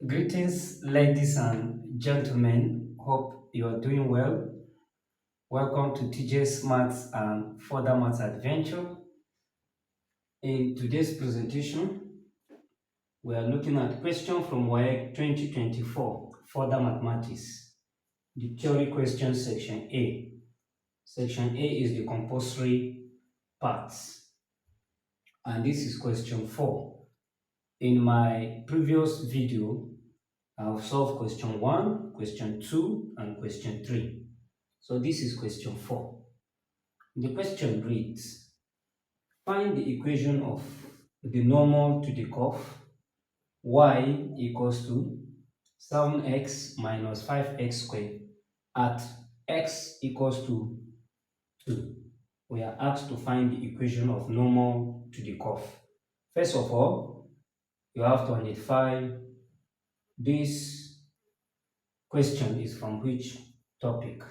Greetings, ladies and gentlemen. Hope you are doing well. Welcome to TJ's Maths and Further Maths Adventure. In today's presentation, we are looking at question from WAEC 2024, Further Mathematics, the theory question section A. Section A is the compulsory parts, and this is question 4. In my previous video, I've solved question 1, question 2, and question 3. So this is question 4. The question reads, find the equation of the normal to the curve y equals to 7x minus 5x squared at x equals to 2. We are asked to find the equation of normal to the curve. First of all, you have to identify this question is from which topic.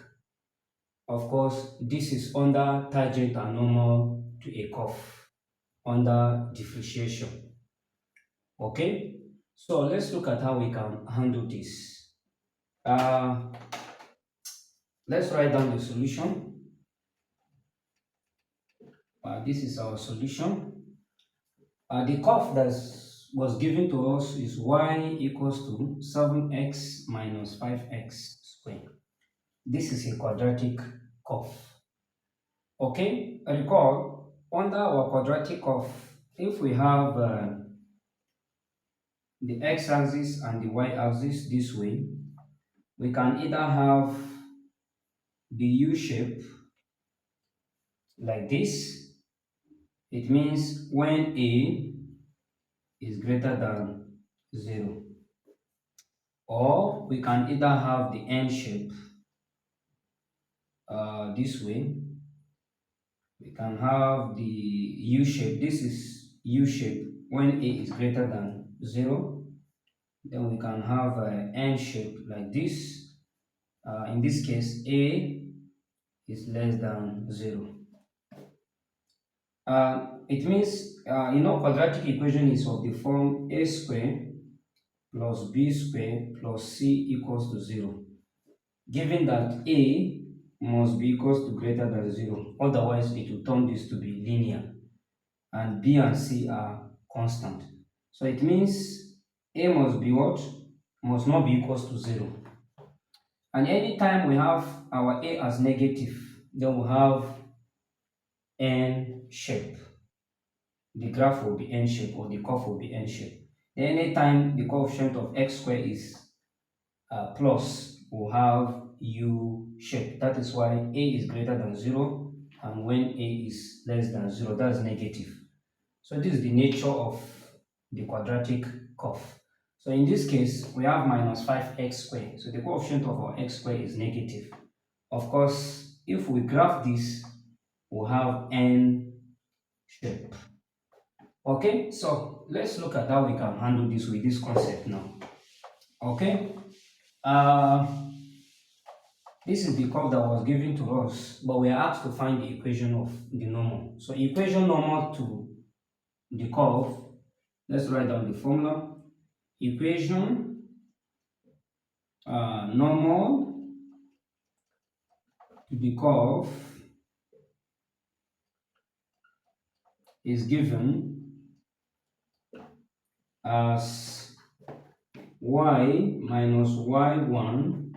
Of course, this is under tangent and normal to a curve, under differentiation. Okay, so let's look at how we can handle this. Let's write down the solution. This is our solution. The curve that was given to us is y equals to 7x minus 5x squared. This is a quadratic curve. Okay, recall, under our quadratic curve, if we have the x-axis and the y-axis this way, we can either have the U shape like this. It means when a is greater than 0. Or we can either have the N shape this way. We can have the U shape. This is U shape when a is greater than 0. Then we can have an N shape like this. In this case, a is less than 0. It means, quadratic equation is of the form a squared plus b squared plus c equals to 0. Given that a must be equals to greater than 0, otherwise it will turn this to be linear, and b and c are constant. So it means a must be what? Must not be equals to 0. And anytime we have our a as negative, then we have n shape. The graph will be n shape, or the curve will be n shape. Then anytime the coefficient of x squared is plus, we'll have u shape. That is why a is greater than 0, and when a is less than 0, that's negative. So this is the nature of the quadratic curve. So in this case, we have minus 5x squared. So the coefficient of our x squared is negative. Of course, if we graph this, we'll have n shape. Okay, so let's look at how we can handle this with this concept now. Okay, this is the curve that was given to us, but we are asked to find the equation of the normal. So equation normal to the curve, let's write down the formula. Equation normal to the curve is given as y minus y1,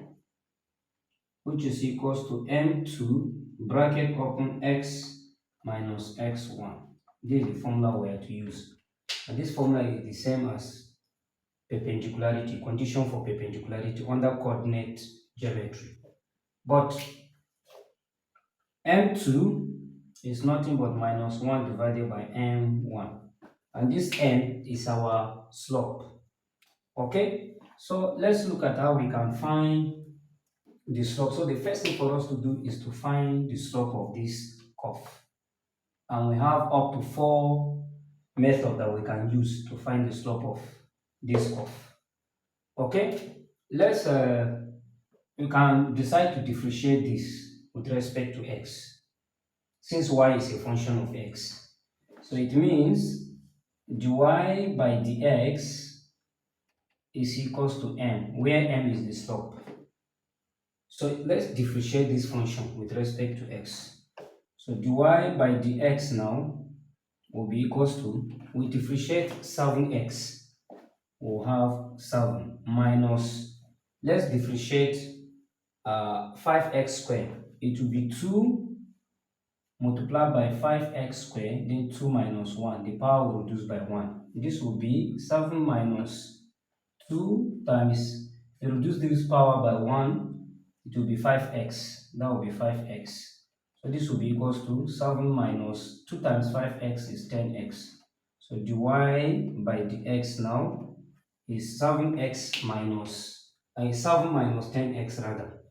which is equals to m2 bracket open x minus x1. This is the formula we are to use. And this formula is the same as perpendicularity, condition for perpendicularity under coordinate geometry. But m2 is nothing but minus 1 divided by m1. And this m is our slope. Okay, so let's look at how we can find the slope. So the first thing for us to do is to find the slope of this curve. And we have up to 4 methods that we can use to find the slope of this curve. Okay, let's you can decide to differentiate this with respect to x, since y is a function of x. So it means dy by dx is equals to m, where m is the slope. So let's differentiate this function with respect to x. So dy by dx now will be equals to, we differentiate 7x, we'll have 7 minus, let's differentiate 5x squared. It will be 2 multiplied by 5x squared, then 2 minus 1. The power will reduce by 1. This will be 7 minus 2 times, if you reduce this power by 1, it will be 5x. That will be 5x. So this will be equals to 7 minus 2 times 5x is 10x. So dy by dx now is 7x minus, 7 minus 10x rather.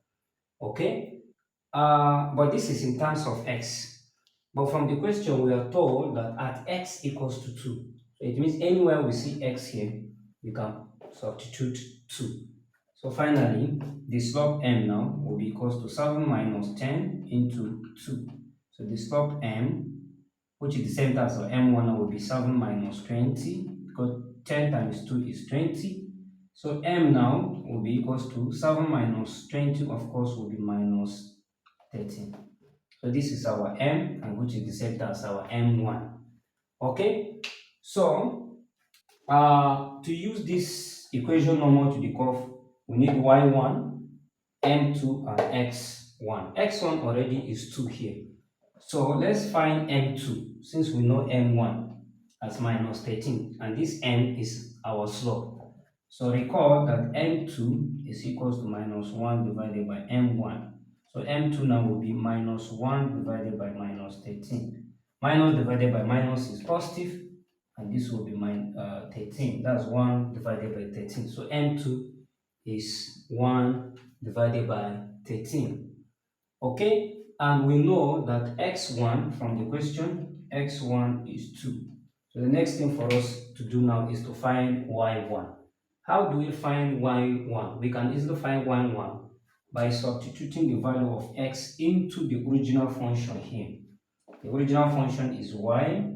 Okay? But this is in terms of x. But from the question, we are told that at x equals to 2. So it means anywhere we see x here, we can substitute 2. So finally, the slope m now will be equals to 7 minus 10 into 2. So the slope m, which is the same as our m1 now, will be 7 minus 20, because 10 times 2 is 20. So m now will be equals to 7 minus 20, of course, will be minus 13. So this is our m, and which is the same as our m1. Okay, so to use this equation normal to the curve, we need y1, m2, and x1. x1 already is 2 here. So let's find m2, since we know m1 as minus 13, and this m is our slope. So recall that m2 is equals to minus 1 divided by m1. So m2 now will be minus 1 divided by minus 13. Minus divided by minus is positive, and this will be 13. That's 1 divided by 13. So m2 is 1 divided by 13. Okay, and we know that x1 from the question, x1 is 2. So the next thing for us to do now is to find y1. How do we find y1? We can easily find y1 by substituting the value of x into the original function here. The original function is y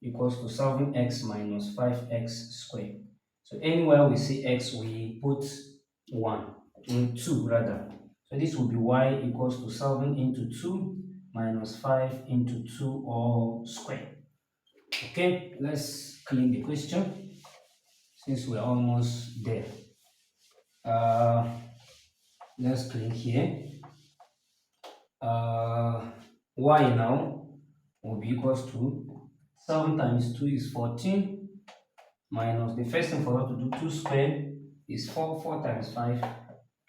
equals to 7x minus 5x squared. So anywhere we see x, we put 1, 2 rather. So this will be y equals to 7 into 2 minus 5 into 2 all squared. Okay, let's clean the question since we're almost there. Uh, let's clean here. Y now will be equals to 7 times 2 is 14 minus the first thing for us to do 2 squared is 4. 4 times 5,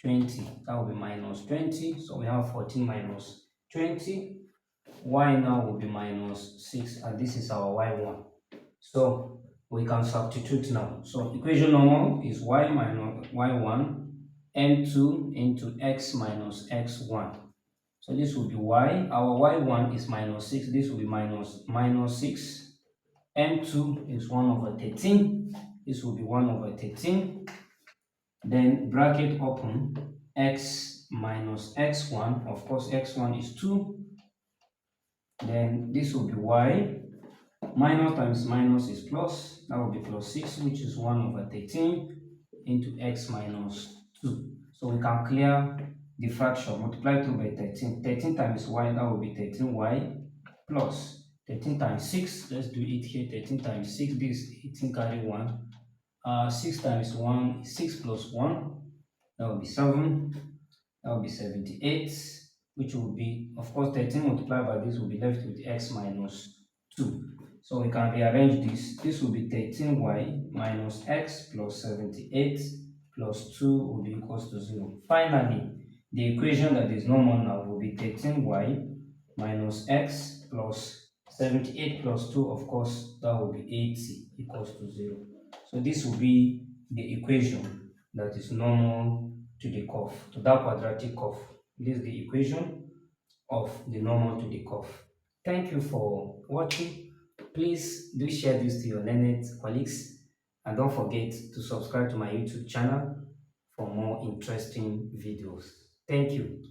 20. That will be minus 20. So we have 14 minus 20. Y now will be minus 6, and this is our y1. So we can substitute now. So equation normal is y minus y1 m2 into x minus x1. So this will be y. Our y1 is minus 6. This will be minus 6. m2 is 1 over 13. This will be 1 over 13. Then bracket open, x minus x1. Of course, x1 is 2. Then this will be y. Minus times minus is plus. That will be plus 6, which is 1 over 13 into x minus 2. So we can clear the fraction, multiply through by 13. 13 times y, that will be 13y plus 13 times 6. Let's do it here. 13 times 6, this is 18 carry 1. 6 times 1 is 6 plus 1. That will be 7. That will be 78, which will be, of course, 13 multiplied by this will be left with x minus 2. So we can rearrange this. This will be 13y minus x plus 78 plus 2 will be equals to 0. Finally, the equation that is normal now will be 13y minus x plus 78 plus 2, of course, that will be 80 equals to 0. So this will be the equation that is normal to the curve, to that quadratic curve. This is the equation of the normal to the curve. Thank you for watching. Please do share this to your learned colleagues, and don't forget to subscribe to my YouTube channel for more interesting videos. Thank you.